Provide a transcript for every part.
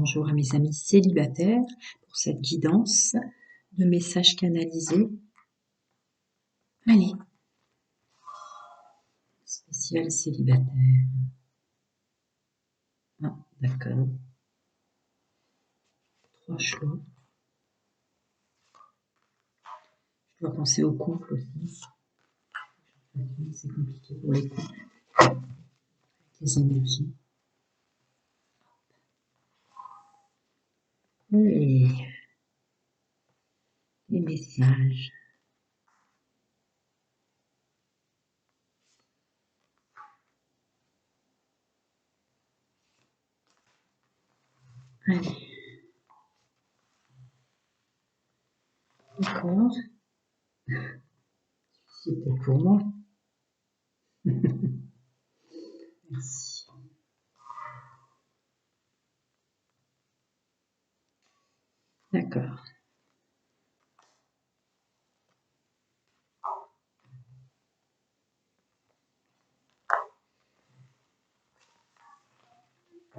Bonjour à mes amis célibataires pour cette guidance de messages canalisés. Allez, spécial célibataire. Ah, d'accord. 3 choix. Je dois penser au couple aussi. C'est compliqué pour les couples. Les énergies. Et les messages. Allez. D'accord. C'était pour moi. Merci. D'accord.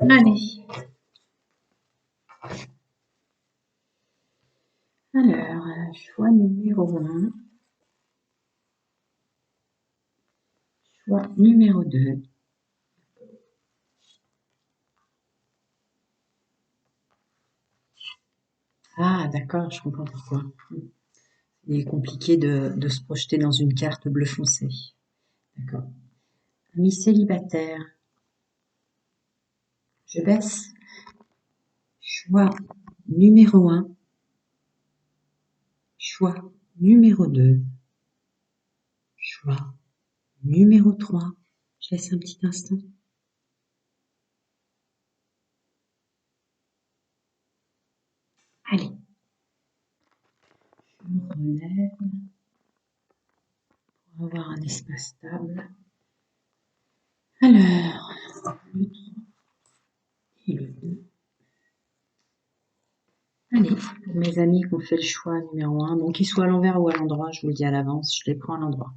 Allez. Alors, choix numéro 1. Choix numéro 2. Ah, d'accord, je comprends pourquoi. Il est compliqué de se projeter dans une carte bleu foncé. D'accord. Amis célibataires, je baisse. Choix numéro 1. Choix numéro 2. Choix numéro 3. Je laisse un petit instant. Allez. Je me relève pour avoir un espace stable. Alors, le 3 et le 2. Allez, pour mes amis qui ont fait le choix numéro 1, donc qu'ils soient à l'envers ou à l'endroit, je vous le dis à l'avance, je les prends à l'endroit.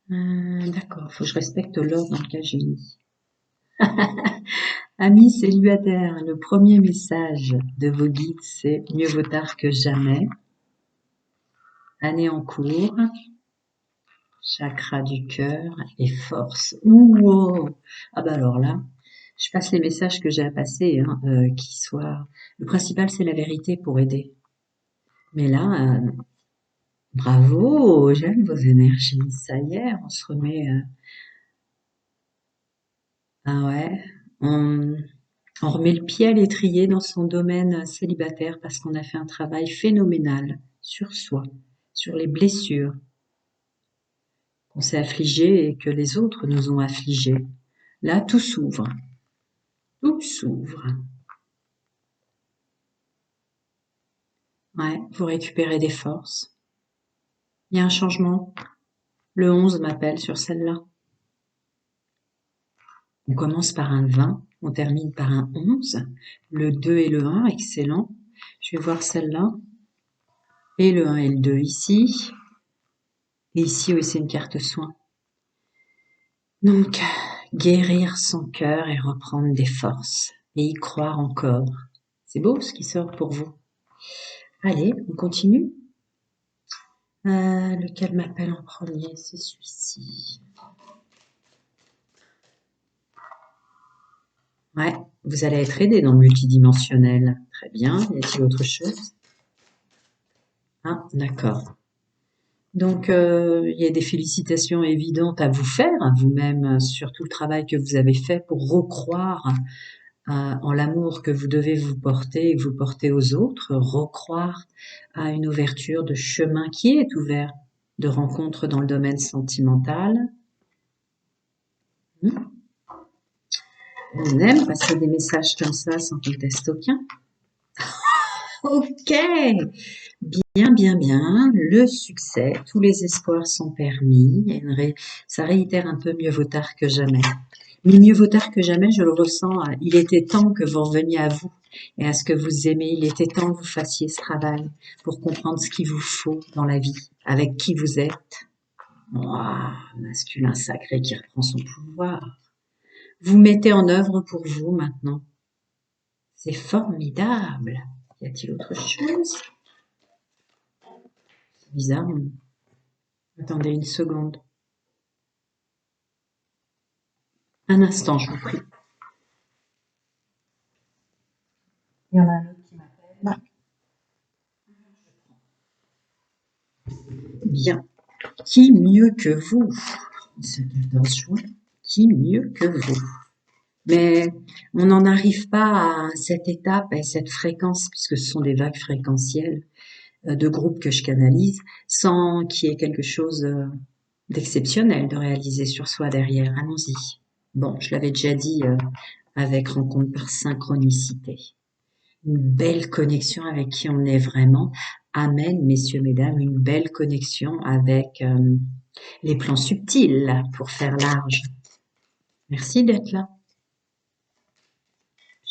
D'accord, faut que je respecte l'ordre dans lequel j'ai mis. Amis célibataires, le premier message de vos guides, c'est mieux vaut tard que jamais. Année en cours, chakra du cœur et force. Ouh, ah bah alors là, je passe les messages que j'ai à passer, qui soient. Le principal, c'est la vérité pour aider. Mais là, bravo, j'aime vos énergies. Ça y est, on se remet. Ah ouais, on remet le pied à l'étrier dans son domaine célibataire parce qu'on a fait un travail phénoménal sur soi, sur les blessures qu'on s'est affligées et que les autres nous ont affligées. Là, tout s'ouvre. Tout s'ouvre. Ouais, vous récupérez des forces. Il y a un changement. Le 11 m'appelle sur celle-là. On commence par un 20, on termine par un 11. Le 2 et le 1, excellent. Je vais voir celle-là. Et le 1 et le 2 ici. Et ici, oui, c'est une carte soin. Donc, guérir son cœur et reprendre des forces. Et y croire encore. C'est beau ce qui sort pour vous. Allez, on continue. Lequel m'appelle en premier? C'est celui-ci. Ouais, vous allez être aidé dans le multidimensionnel. Très bien. Y a-t-il autre chose? Ah, d'accord. Donc, il y a des félicitations évidentes à vous faire, à vous-même, sur tout le travail que vous avez fait pour recroire en l'amour que vous devez vous porter et que vous portez aux autres, recroire à une ouverture de chemin qui est ouvert, de rencontres dans le domaine sentimental. On aime passer des messages comme ça sans conteste aucun. Ok, bien, bien, bien, le succès, tous les espoirs sont permis, ça réitère un peu mieux vaut tard que jamais. Mais mieux vaut tard que jamais, je le ressens, il était temps que vous reveniez à vous et à ce que vous aimez, il était temps que vous fassiez ce travail pour comprendre ce qu'il vous faut dans la vie, avec qui vous êtes. Waouh, masculin sacré qui reprend son pouvoir. Vous mettez en œuvre pour vous maintenant. C'est formidable. Y a-t-il autre chose? C'est bizarre. Attendez une seconde. Un instant, je vous prie. Il y en a un autre qui m'appelle. Bien. Qui mieux que vous? Ce 14 juin. Qui mieux que vous? Mais on n'en arrive pas à cette étape, à cette fréquence, puisque ce sont des vagues fréquentielles de groupes que je canalise, sans qu'il y ait quelque chose d'exceptionnel de réaliser sur soi derrière. Allons-y. Bon, je l'avais déjà dit avec rencontre par synchronicité. Une belle connexion avec qui on est vraiment amène, messieurs, mesdames, une belle connexion avec les plans subtils pour faire large. Merci d'être là.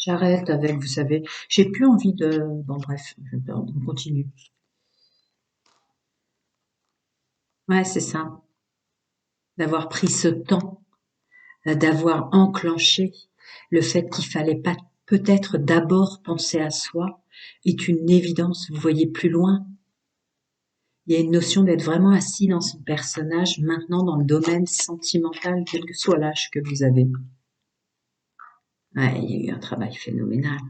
J'arrête avec, vous savez, j'ai plus envie de... Bon, bref, on continue. Ouais, c'est ça. D'avoir pris ce temps, d'avoir enclenché le fait qu'il fallait pas peut-être d'abord penser à soi est une évidence. Vous voyez plus loin. Il y a une notion d'être vraiment assis dans son personnage maintenant dans le domaine sentimental, quel que soit l'âge que vous avez. Ouais, il y a eu un travail phénoménal.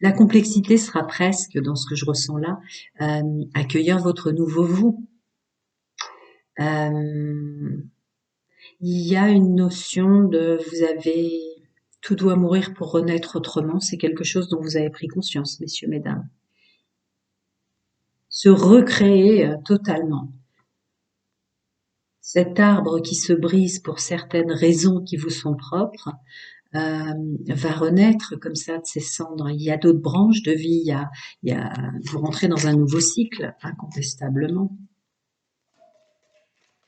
La complexité sera presque, dans ce que je ressens là, accueillir votre nouveau vous. Il y a une notion de vous avez tout doit mourir pour renaître autrement. C'est quelque chose dont vous avez pris conscience, messieurs, mesdames. Se recréer totalement. Cet arbre qui se brise pour certaines raisons qui vous sont propres va renaître comme ça de ses cendres. Il y a d'autres branches de vie. Vous rentrez dans un nouveau cycle, incontestablement.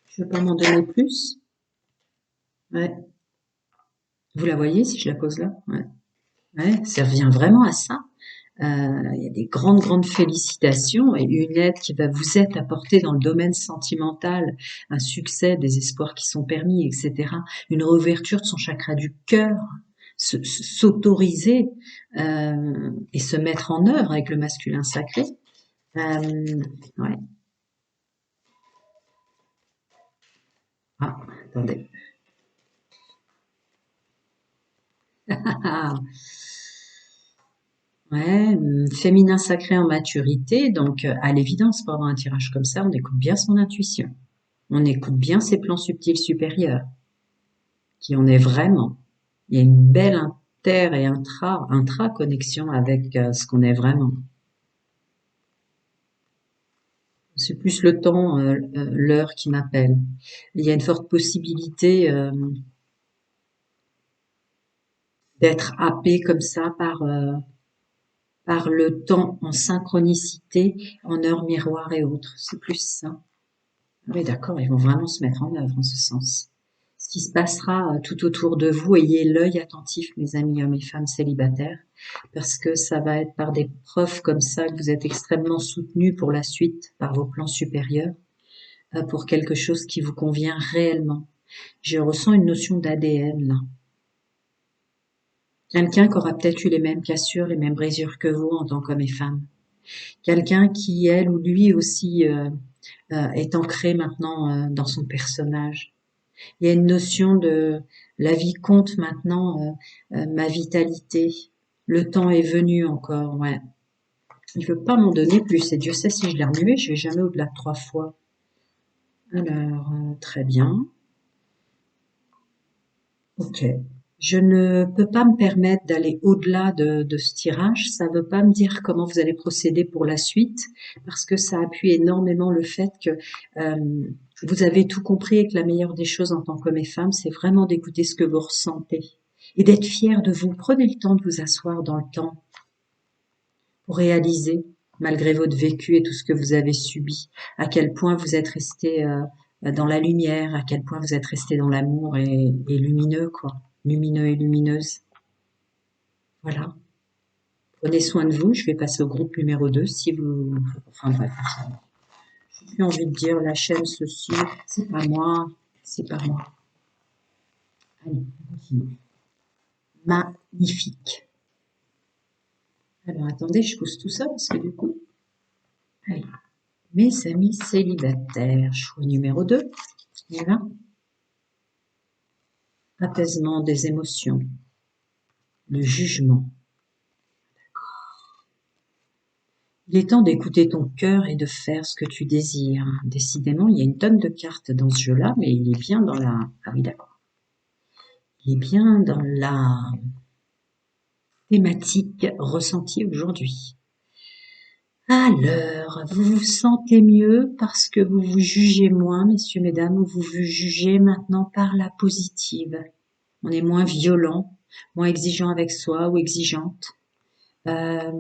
Je ne veux pas m'en donner plus. Ouais. Vous la voyez si je la pose là? Ouais. Ouais, ça revient vraiment à ça. Il y a des grandes félicitations et une aide qui va vous être apportée dans le domaine sentimental, un succès, des espoirs qui sont permis, etc. Une réouverture de son chakra du cœur, s'autoriser et se mettre en œuvre avec le masculin sacré. Ouais. Ah, attendez. Ouais, féminin sacré en maturité, donc à l'évidence, pour avoir un tirage comme ça, on écoute bien son intuition. On écoute bien ses plans subtils supérieurs, qui on est vraiment. Il y a une belle inter et intra-connexion avec ce qu'on est vraiment. C'est plus le temps, l'heure qui m'appelle. Il y a une forte possibilité d'être happé comme ça par le temps en synchronicité, en heure miroir et autres. C'est plus ça. Oui, d'accord, ils vont vraiment se mettre en œuvre en ce sens. Ce qui se passera tout autour de vous, ayez l'œil attentif, mes amis hommes et femmes célibataires, parce que ça va être par des preuves comme ça que vous êtes extrêmement soutenus pour la suite par vos plans supérieurs, pour quelque chose qui vous convient réellement. Je ressens une notion d'ADN là. Quelqu'un qui aura peut-être eu les mêmes cassures, les mêmes brisures que vous en tant qu'homme et femme. Quelqu'un qui, elle ou lui aussi, est ancré maintenant dans son personnage. Il y a une notion de la vie compte maintenant, ma vitalité. Le temps est venu encore, ouais. Il veut pas m'en donner plus et Dieu sait si je l'ai remué, je vais jamais au-delà de 3 fois. Alors, très bien. Ok. Je ne peux pas me permettre d'aller au-delà de ce tirage. Ça ne veut pas me dire comment vous allez procéder pour la suite, parce que ça appuie énormément le fait que vous avez tout compris et que la meilleure des choses en tant qu'homme et femme, c'est vraiment d'écouter ce que vous ressentez et d'être fier de vous. Prenez le temps de vous asseoir dans le temps pour réaliser, malgré votre vécu et tout ce que vous avez subi, à quel point vous êtes resté dans la lumière, à quel point vous êtes resté dans l'amour et lumineux, quoi. Lumineux et lumineuse. Voilà. Prenez soin de vous. Je vais passer au groupe numéro 2 si vous... Enfin bref. J'ai plus envie de dire la chaîne ceci. C'est pas moi. C'est pas moi. Allez, on continue. magnifique. Alors attendez, je pousse tout ça parce que du coup, allez, mes amis célibataires, choix numéro 2, voilà, apaisement des émotions, le jugement. Il est temps d'écouter ton cœur et de faire ce que tu désires. Décidément, il y a une tonne de cartes dans ce jeu-là, mais il est bien dans la... Ah oui, d'accord. Il est bien dans la thématique ressentie aujourd'hui. Alors, vous vous sentez mieux parce que vous vous jugez moins, messieurs, mesdames, ou vous vous jugez maintenant par la positive. On est moins violent, moins exigeant avec soi ou exigeante. Euh,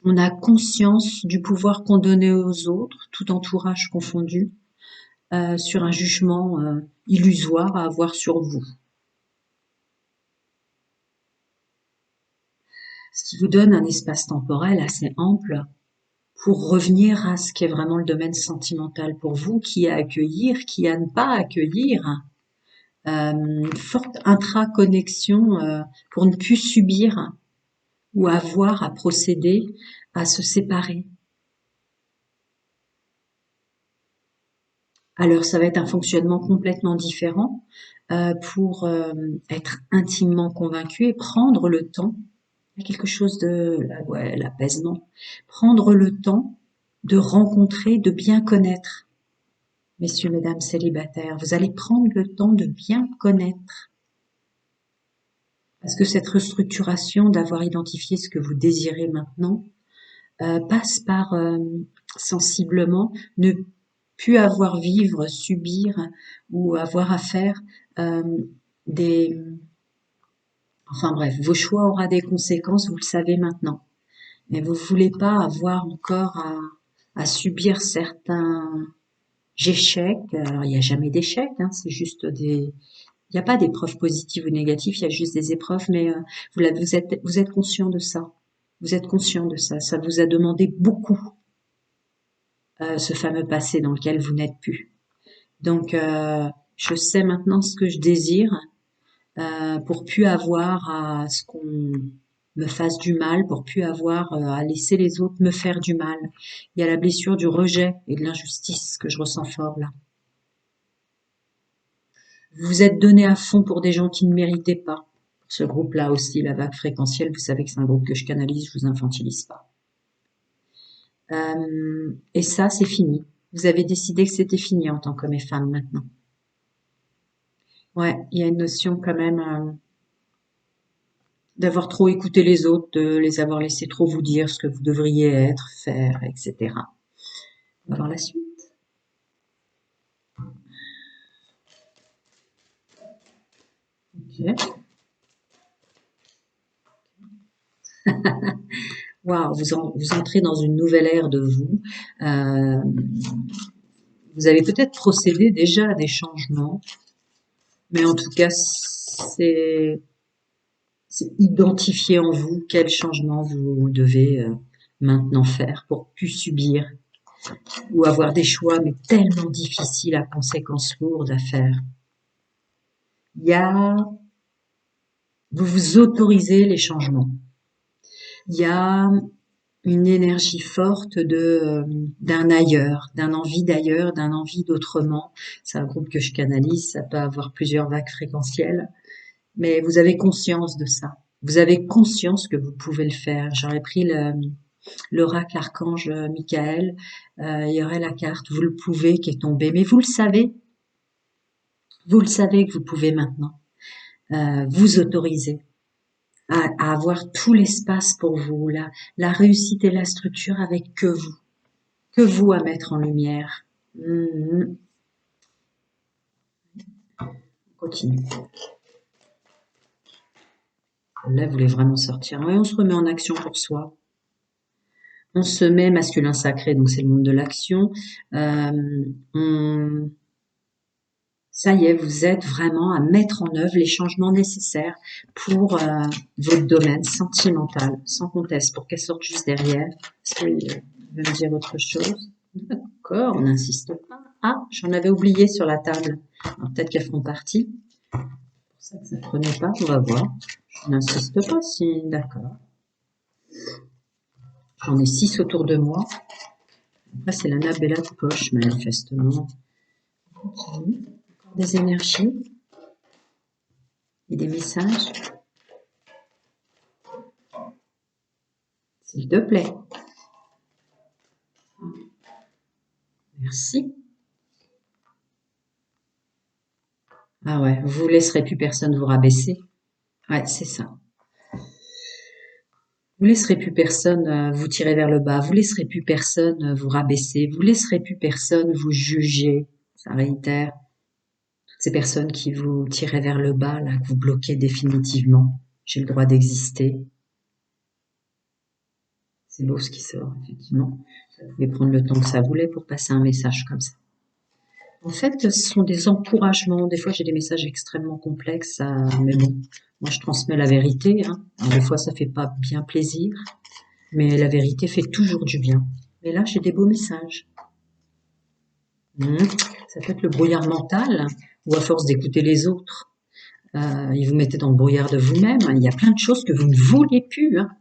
on a conscience du pouvoir qu'on donnait aux autres, tout entourage confondu, sur un jugement illusoire à avoir sur vous. Ce qui vous donne un espace temporel assez ample pour revenir à ce qui est vraiment le domaine sentimental pour vous, qui est à accueillir, qui est à ne pas accueillir, forte intraconnexion pour ne plus subir ou avoir à procéder à se séparer. Alors ça va être un fonctionnement complètement différent pour être intimement convaincu et prendre le temps. Il y a quelque chose de ouais, l'apaisement. Prendre le temps de rencontrer, de bien connaître. Messieurs, mesdames célibataires, vous allez prendre le temps de bien connaître. Parce que cette restructuration d'avoir identifié ce que vous désirez maintenant passe par sensiblement ne plus avoir vivre, subir ou avoir à faire des... Enfin bref, vos choix aura des conséquences, vous le savez maintenant. Mais vous voulez pas avoir encore à subir certains échecs. Alors, il n'y a jamais d'échecs, hein, c'est juste des... Il n'y a pas d'épreuves positives ou négatives, il y a juste des épreuves, mais vous êtes conscient de ça. Vous êtes conscient de ça. Ça vous a demandé beaucoup, ce fameux passé dans lequel vous n'êtes plus. Donc, je sais maintenant ce que je désire pour plus avoir à ce qu'on me fasse du mal, pour plus avoir à laisser les autres me faire du mal. Il y a la blessure du rejet et de l'injustice que je ressens fort là. Vous vous êtes donné à fond pour des gens qui ne méritaient pas. Ce groupe-là aussi, la vague fréquentielle, vous savez que c'est un groupe que je canalise, je vous infantilise pas. Et ça, c'est fini. Vous avez décidé que c'était fini en tant qu'homme et femme maintenant. Ouais, il y a une notion quand même d'avoir trop écouté les autres, de les avoir laissés trop vous dire ce que vous devriez être, faire, etc. On va voir la suite. Ok. Waouh, vous entrez dans une nouvelle ère de vous. Vous avez peut-être procédé déjà à des changements, mais en tout cas, c'est identifier en vous quel changement vous devez maintenant faire pour plus subir ou avoir des choix mais tellement difficiles à conséquences lourdes à faire. Il y a, vous vous autorisez les changements. Il y a une énergie forte de d'un ailleurs, d'un envie d'ailleurs, d'un envie d'autrement. C'est un groupe que je canalise, ça peut avoir plusieurs vagues fréquentielles, mais vous avez conscience de ça. Vous avez conscience que vous pouvez le faire. J'aurais pris l'oracle archange Michael, il y aurait la carte vous le pouvez qui est tombée, mais vous le savez que vous pouvez maintenant vous autoriser à avoir tout l'espace pour vous, la réussite et la structure avec que vous à mettre en lumière. On continue. Là, vous voulez vraiment sortir. Oui, on se remet en action pour soi. On se met masculin sacré, donc c'est le monde de l'action. Ça y est, vous êtes vraiment à mettre en œuvre les changements nécessaires pour votre domaine sentimental, sans conteste, pour qu'elle sorte juste derrière. Est-ce qu'il veut me dire autre chose? D'accord, on n'insiste pas. Ah, j'en avais oublié sur la table. Alors peut-être qu'elles feront partie. Pour Ça ne prenait pas, on va voir. Je n'insiste pas si, d'accord. J'en ai 6 autour de moi. Après, c'est l'Annabella de poche, manifestement. Encore des énergies et des messages. S'il te plaît. Merci. Ah ouais, vous laisserez plus personne vous rabaisser. Ouais, c'est ça. Vous laisserez plus personne vous tirer vers le bas. Vous laisserez plus personne vous rabaisser. Vous laisserez plus personne vous juger. Ça réitère. Toutes ces personnes qui vous tiraient vers le bas, là, que vous bloquez définitivement. J'ai le droit d'exister. C'est beau ce qui sort, effectivement. Ça pouvait prendre le temps que ça voulait pour passer un message comme ça. En fait, ce sont des encouragements. Des fois, j'ai des messages extrêmement complexes, mais bon, moi, je transmets la vérité. Hein. Alors, des fois, ça fait pas bien plaisir, mais la vérité fait toujours du bien. Et là, j'ai des beaux messages. Ça peut être le brouillard mental, ou à force d'écouter les autres, ils vous mettez dans le brouillard de vous-même. Il y a plein de choses que vous ne voulez plus. Hein.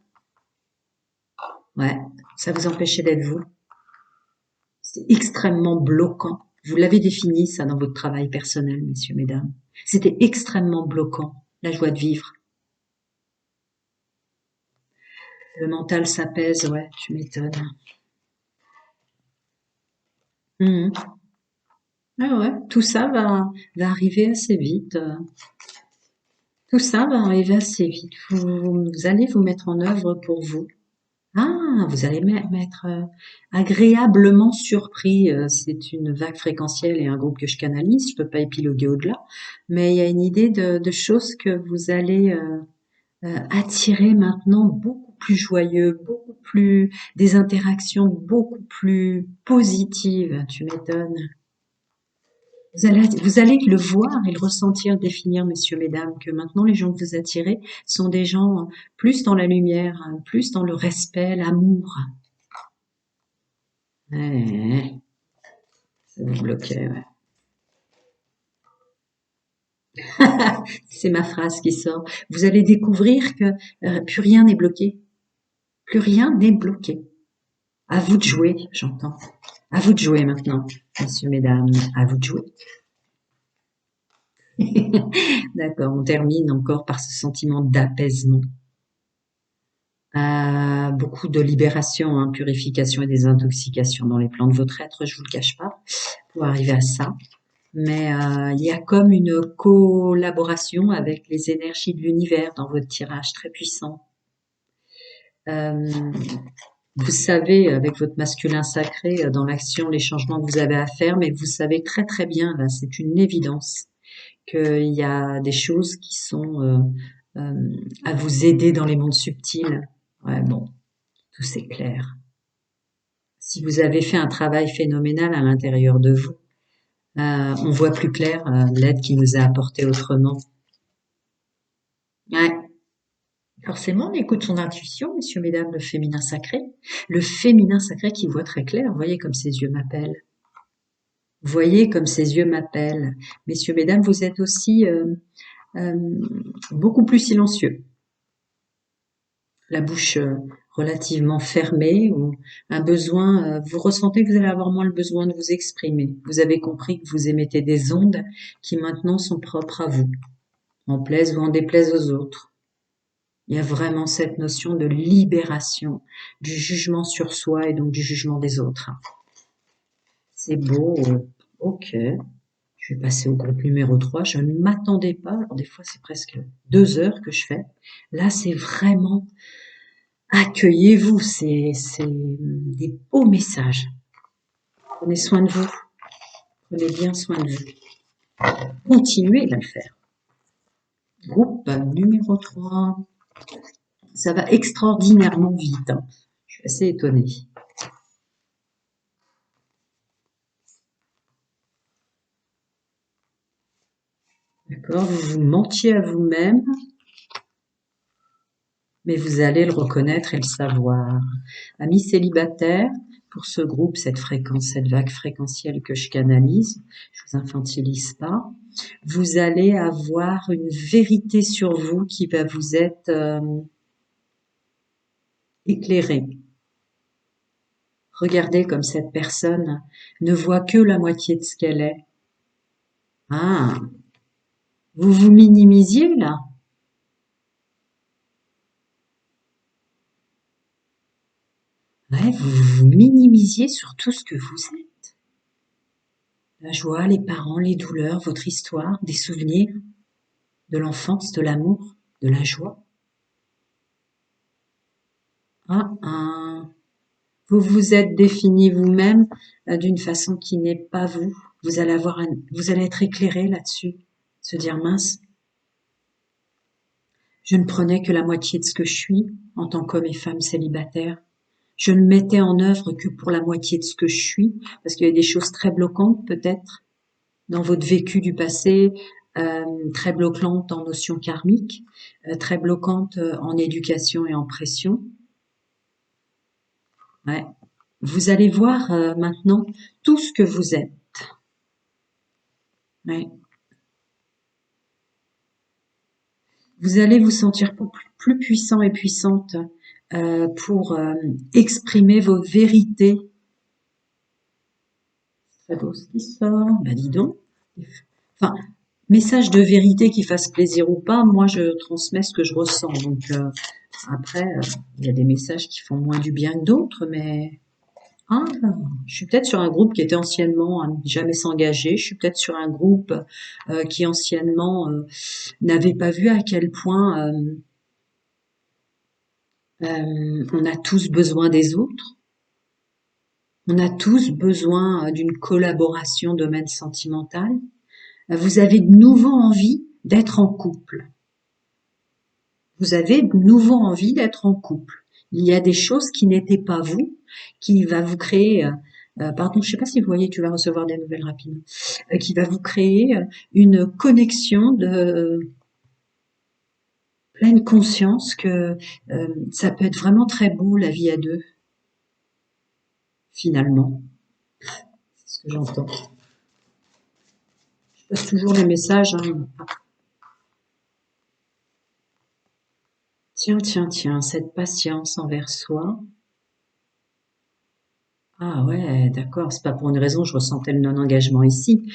Ouais, ça vous empêchait d'être vous. C'est extrêmement bloquant. Vous l'avez défini, ça, dans votre travail personnel, messieurs, mesdames. C'était extrêmement bloquant, la joie de vivre. Le mental s'apaise, ouais, tu m'étonnes. Mhm. Ah ouais, tout ça va arriver assez vite. Tout ça va arriver assez vite. Vous allez vous mettre en œuvre pour vous. Ah, vous allez m'être agréablement surpris. C'est une vague fréquentielle et un groupe que je canalise. Je peux pas épiloguer au-delà, mais il y a une idée de choses que vous allez attirer maintenant beaucoup plus joyeux, beaucoup plus des interactions beaucoup plus positives. Tu m'étonnes. Vous allez le voir et le ressentir définir, messieurs, mesdames, que maintenant les gens que vous attirez sont des gens plus dans la lumière, plus dans le respect, l'amour. Ouais, ça vous bloquait, ouais. C'est ma phrase qui sort. Vous allez découvrir que plus rien n'est bloqué. Plus rien n'est bloqué. À vous de jouer, j'entends. À vous de jouer maintenant, messieurs, mesdames. À vous de jouer. D'accord, on termine encore par ce sentiment d'apaisement. Beaucoup de libération, hein, purification et désintoxication dans les plans de votre être, je vous le cache pas, pour arriver à ça. Mais il y a comme une collaboration avec les énergies de l'univers dans votre tirage très puissant. Euh, Vous savez, avec votre masculin sacré, dans l'action, les changements que vous avez à faire, mais vous savez très très bien, là, c'est une évidence, qu'il y a des choses qui sont à vous aider dans les mondes subtils. Ouais, bon, tout c'est clair. Si vous avez fait un travail phénoménal à l'intérieur de vous, on voit plus clair l'aide qui nous est apportée autrement. Ouais. Forcément, on écoute son intuition, messieurs, mesdames, le féminin sacré. Le féminin sacré qui voit très clair. Voyez comme ses yeux m'appellent. Voyez comme ses yeux m'appellent. Messieurs, mesdames, vous êtes aussi euh, beaucoup plus silencieux. La bouche relativement fermée ou un besoin, vous ressentez que vous allez avoir moins le besoin de vous exprimer. Vous avez compris que vous émettez des ondes qui maintenant sont propres à vous, en plaise ou en déplaise aux autres. Il y a vraiment cette notion de libération du jugement sur soi et donc du jugement des autres. C'est beau. Ok. Je vais passer au groupe numéro 3. Je ne m'attendais pas. Alors des fois, c'est presque 2 heures que je fais. Là, c'est vraiment accueillez-vous. C'est des beaux messages. Prenez soin de vous. Prenez bien soin de vous. Continuez à le faire. Groupe numéro 3. Ça va extraordinairement vite. Hein. Je suis assez étonnée. D'accord? Vous vous mentiez à vous-même, mais vous allez le reconnaître et le savoir. Amis célibataires, pour ce groupe, cette fréquence, cette vague fréquentielle que je canalise. Je vous infantilise pas. Vous allez avoir une vérité sur vous qui va vous être éclairée. Regardez comme cette personne ne voit que la moitié de ce qu'elle est. Ah, vous vous minimisiez là? Ouais, vous vous minimisiez sur tout ce que vous êtes. La joie, les parents, les douleurs, votre histoire, des souvenirs, de l'enfance, de l'amour, de la joie. Ah, ah. Vous vous êtes défini vous-même d'une façon qui n'est pas vous. Vous allez être éclairé là-dessus. Se dire mince, je ne prenais que la moitié de ce que je suis en tant qu'homme et femme célibataire. Je ne mettais en œuvre que pour la moitié de ce que je suis, parce qu'il y a des choses très bloquantes peut-être dans votre vécu du passé, très bloquantes en notions karmiques, très bloquantes en éducation et en pression. Ouais. Vous allez voir maintenant tout ce que vous êtes. Ouais. Vous allez vous sentir plus puissant et puissante pour exprimer vos vérités. C'est très beau ce qui sort. Bah dis donc. Enfin, message de vérité qui fasse plaisir ou pas, moi je transmets ce que je ressens. Donc après, il y a des messages qui font moins du bien que d'autres, mais ah, je suis peut-être sur un groupe qui était anciennement à ne jamais s'engager. Je suis peut-être sur un groupe qui anciennement n'avait pas vu à quel point on a tous besoin des autres. On a tous besoin d'une collaboration domaine sentimental. Vous avez de nouveau envie d'être en couple. Vous avez de nouveau envie d'être en couple. Il y a des choses qui n'étaient pas vous, qui va vous créer, pardon, je sais pas si vous voyez, tu vas recevoir des nouvelles rapidement, qui va vous créer une connexion de pleine conscience que ça peut être vraiment très beau la vie à deux, finalement. C'est ce que j'entends. Je passe toujours les messages. Hein. Tiens, tiens, tiens, cette patience envers soi. Ah ouais, d'accord, c'est pas pour une raison, je ressentais le non-engagement ici.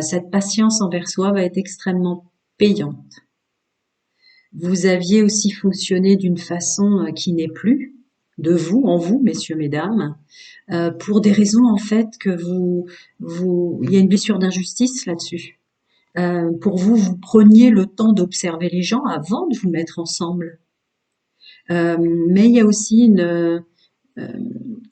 Cette patience envers soi va être extrêmement payante. Vous aviez aussi fonctionné d'une façon qui n'est plus de vous, en vous, messieurs, mesdames, pour des raisons en fait que il y a une blessure d'injustice là-dessus. Pour vous, vous preniez le temps d'observer les gens avant de vous mettre ensemble. Mais il y a aussi euh,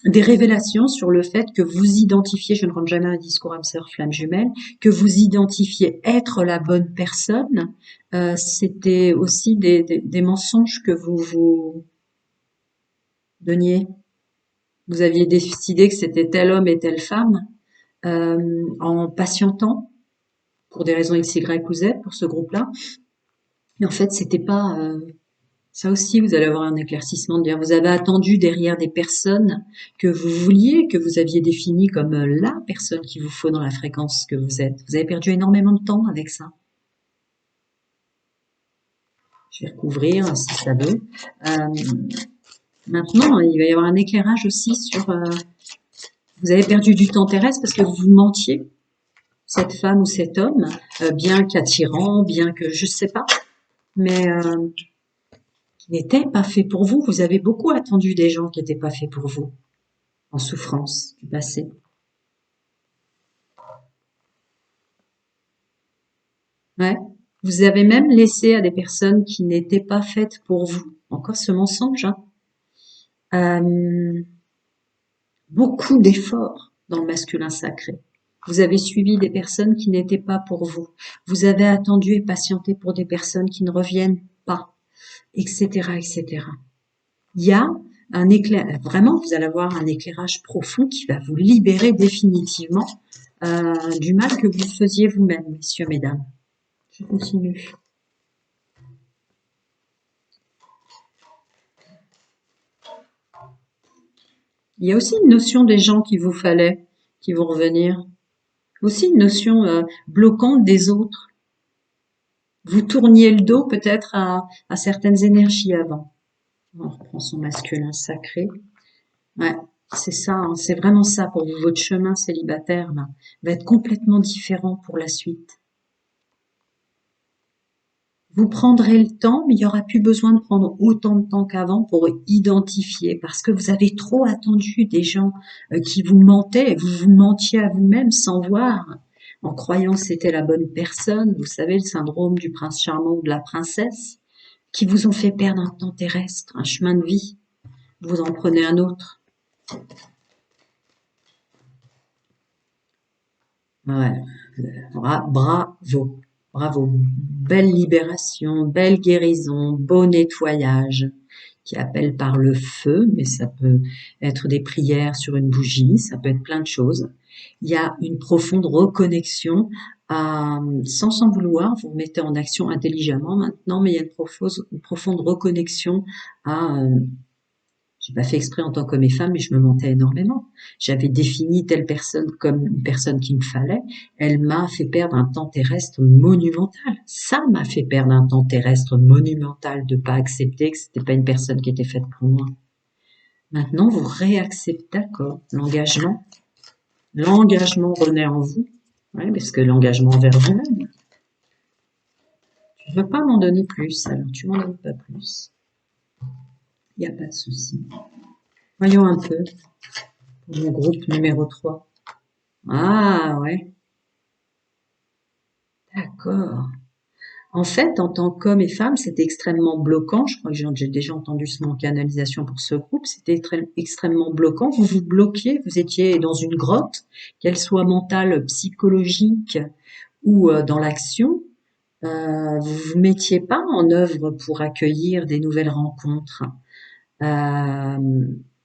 des révélations sur le fait que vous identifiez, je ne rends jamais un discours âme sœur flamme jumelle, que vous identifiez être la bonne personne, c'était aussi des mensonges que vous vous donniez. Vous aviez décidé que c'était tel homme et telle femme en patientant pour des raisons X, Y ou Z pour ce groupe-là. Mais en fait, c'était pas ça aussi, vous allez avoir un éclaircissement de dire, vous avez attendu derrière des personnes que vous vouliez, que vous aviez définies comme la personne qu'il vous faut dans la fréquence que vous êtes. Vous avez perdu énormément de temps avec ça. Je vais recouvrir si ça veut. Maintenant, il va y avoir un éclairage aussi sur... vous avez perdu du temps terrestre parce que vous vous mentiez, cette femme ou cet homme, bien qu'attirant, bien que je sais pas, mais qui n'était pas fait pour vous. Vous avez beaucoup attendu des gens qui n'étaient pas faits pour vous, en souffrance du passé. Ouais. Vous avez même laissé à des personnes qui n'étaient pas faites pour vous. Encore ce mensonge, hein. Euh, Beaucoup d'efforts dans le masculin sacré. Vous avez suivi des personnes qui n'étaient pas pour vous. Vous avez attendu et patienté pour des personnes qui ne reviennent pas, etc., etc. Il y a un éclair, vraiment, vous allez avoir un éclairage profond qui va vous libérer définitivement du mal que vous faisiez vous-même, messieurs, mesdames. Je continue. Il y a aussi une notion des gens qu'il vous fallait, qui vont revenir. Aussi une notion bloquante des autres. Vous tourniez le dos peut-être à certaines énergies avant. On reprend son masculin sacré. Ouais, c'est ça, hein, c'est vraiment ça pour vous. Votre chemin célibataire là, va être complètement différent pour la suite. Vous prendrez le temps, mais il y aura plus besoin de prendre autant de temps qu'avant pour identifier, parce que vous avez trop attendu des gens qui vous mentaient, et vous vous mentiez à vous-même sans voir, en croyant que c'était la bonne personne. Vous savez, le syndrome du prince charmant ou de la princesse, qui vous ont fait perdre un temps terrestre, un chemin de vie. Vous en prenez un autre. Ouais, bravo, bravo. Belle libération, belle guérison, beau nettoyage qui appelle par le feu, mais ça peut être des prières sur une bougie, ça peut être plein de choses. Il y a une profonde reconnexion sans s'en vouloir, vous mettez en action intelligemment maintenant, mais il y a une profonde reconnexion à j'ai pas fait exprès en tant qu'homme et femme, mais je me mentais énormément. J'avais défini telle personne comme une personne qu'il me fallait. Elle m'a fait perdre un temps terrestre monumental. Ça m'a fait perdre un temps terrestre monumental de pas accepter que c'était pas une personne qui était faite pour moi. Maintenant, vous réacceptez, d'accord, l'engagement. L'engagement renaît en vous. Oui, parce que l'engagement envers vous-même. Tu veux pas m'en donner plus, alors tu m'en donnes pas plus. Il n'y a pas de souci. Voyons un peu pour mon groupe numéro 3. Ah ouais, d'accord. En fait, en tant qu'homme et femme, c'était extrêmement bloquant. Je crois que j'ai déjà entendu ce mot en canalisation pour ce groupe. C'était extrêmement bloquant. Vous vous bloquiez, vous étiez dans une grotte, qu'elle soit mentale, psychologique ou dans l'action. Vous vous mettiez pas en œuvre pour accueillir des nouvelles rencontres. Euh,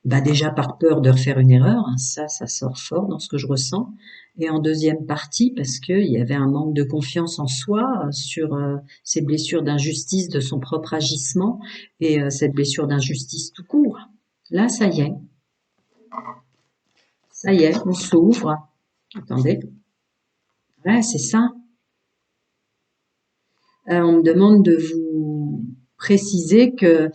Bah déjà par peur de refaire une erreur, hein, ça sort fort dans ce que je ressens. Et en deuxième partie, parce qu'il y avait un manque de confiance en soi sur ces blessures d'injustice de son propre agissement et cette blessure d'injustice tout court. Là, ça y est, on s'ouvre. Attendez, ouais, c'est ça. On me demande de vous préciser que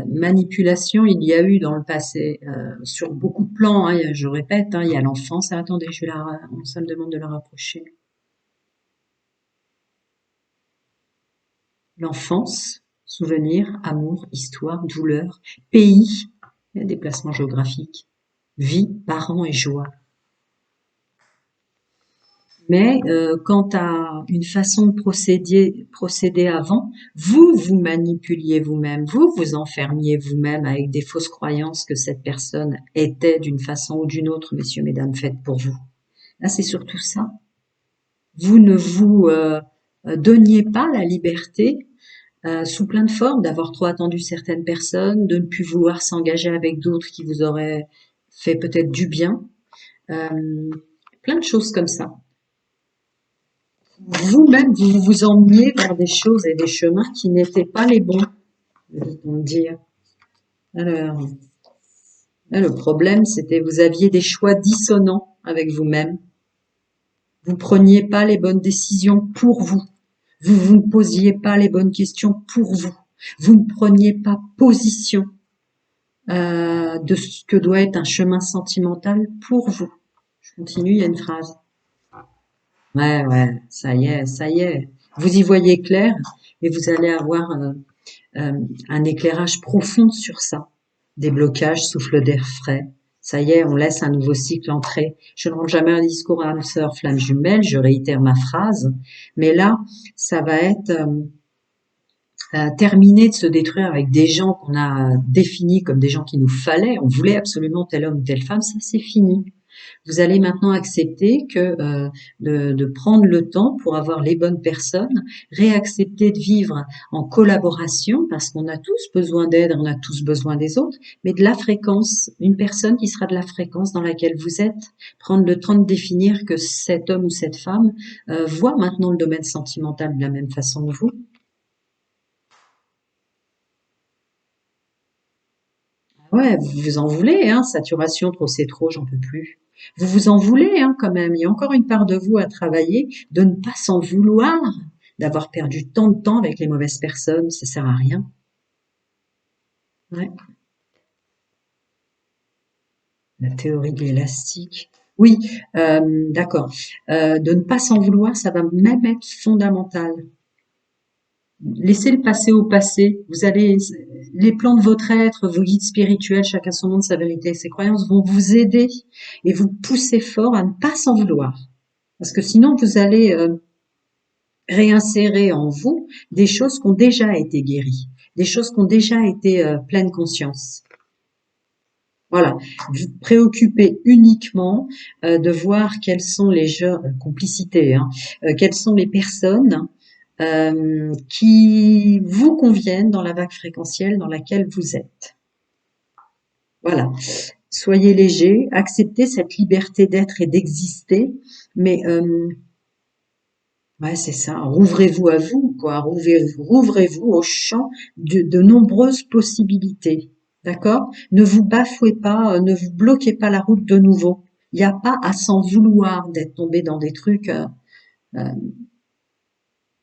manipulation, il y a eu dans le passé sur beaucoup de plans. Hein, je répète, hein, il y a l'enfance. Ah, attendez, ça me demande de la rapprocher. L'enfance, souvenir, amour, histoire, douleur, pays, déplacement géographique, vie, parents et joie. Mais quant à une façon de procéder avant, vous manipuliez vous-même, vous enfermiez vous-même avec des fausses croyances que cette personne était d'une façon ou d'une autre, messieurs, mesdames, faites pour vous. Là, c'est surtout ça. Vous ne vous donniez pas la liberté, sous plein de formes, d'avoir trop attendu certaines personnes, de ne plus vouloir s'engager avec d'autres qui vous auraient fait peut-être du bien, euh, plein de choses comme ça. Vous-même, vous vous emmeniez vers des choses et des chemins qui n'étaient pas les bons, veut-on dire. Alors, là, le problème, c'était vous aviez des choix dissonants avec vous-même. Vous preniez pas les bonnes décisions pour vous. Vous ne posiez pas les bonnes questions pour vous. Vous ne preniez pas position de ce que doit être un chemin sentimental pour vous. Je continue, il y a une phrase. Ouais, ouais, ça y est, ça y est. Vous y voyez clair et vous allez avoir un éclairage profond sur ça. Des blocages, souffle d'air frais. Ça y est, on laisse un nouveau cycle entrer. Je ne rends jamais un discours à âme sœur, flamme jumelle, je réitère ma phrase. Mais là, ça va être terminer de se détruire avec des gens qu'on a définis comme des gens qu'il nous fallait. On voulait absolument tel homme ou telle femme, ça c'est fini. Vous allez maintenant accepter que de prendre le temps pour avoir les bonnes personnes, réaccepter de vivre en collaboration parce qu'on a tous besoin d'aide, on a tous besoin des autres, mais de la fréquence, une personne qui sera de la fréquence dans laquelle vous êtes, prendre le temps de définir que cet homme ou cette femme voit maintenant le domaine sentimental de la même façon que vous. Ouais, vous vous en voulez, hein, saturation, trop c'est trop, j'en peux plus. Vous vous en voulez, hein, quand même. Il y a encore une part de vous à travailler, de ne pas s'en vouloir, d'avoir perdu tant de temps avec les mauvaises personnes, ça sert à rien. Ouais. La théorie de l'élastique. Oui, d'accord. De ne pas s'en vouloir, ça va même être fondamental. Laissez le passé au passé. Vous allez, les plans de votre être, vos guides spirituels, chacun son monde, sa vérité, ses croyances vont vous aider et vous pousser fort à ne pas s'en vouloir. Parce que sinon, vous allez réinsérer en vous des choses qui ont déjà été guéries, des choses qui ont déjà été pleine conscience. Voilà, vous préoccupez uniquement de voir quels sont les jeux, complicités, hein, quelles sont les personnes qui vous conviennent dans la vague fréquentielle dans laquelle vous êtes. Voilà, soyez léger, acceptez cette liberté d'être et d'exister, mais ouais, c'est ça, rouvrez-vous à vous, quoi, rouvrez-vous au champ de nombreuses possibilités. D'accord? Ne vous bafouez pas, ne vous bloquez pas la route de nouveau. Il n'y a pas à s'en vouloir d'être tombé dans des trucs, euh,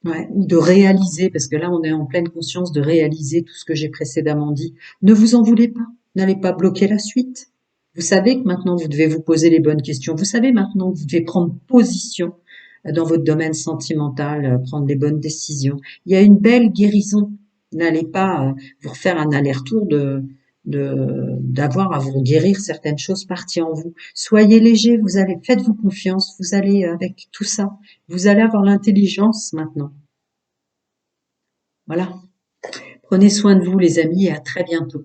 ouais, ou de réaliser, parce que là, on est en pleine conscience de réaliser tout ce que j'ai précédemment dit. Ne vous en voulez pas. N'allez pas bloquer la suite. Vous savez que maintenant, vous devez vous poser les bonnes questions. Vous savez maintenant que vous devez prendre position dans votre domaine sentimental, prendre les bonnes décisions. Il y a une belle guérison. N'allez pas vous refaire un aller-retour d'avoir à vous guérir certaines choses parties en vous. Soyez léger, vous allez, faites-vous confiance, vous allez avec tout ça, vous allez avoir l'intelligence maintenant. Voilà. Prenez soin de vous, les amis, et à très bientôt.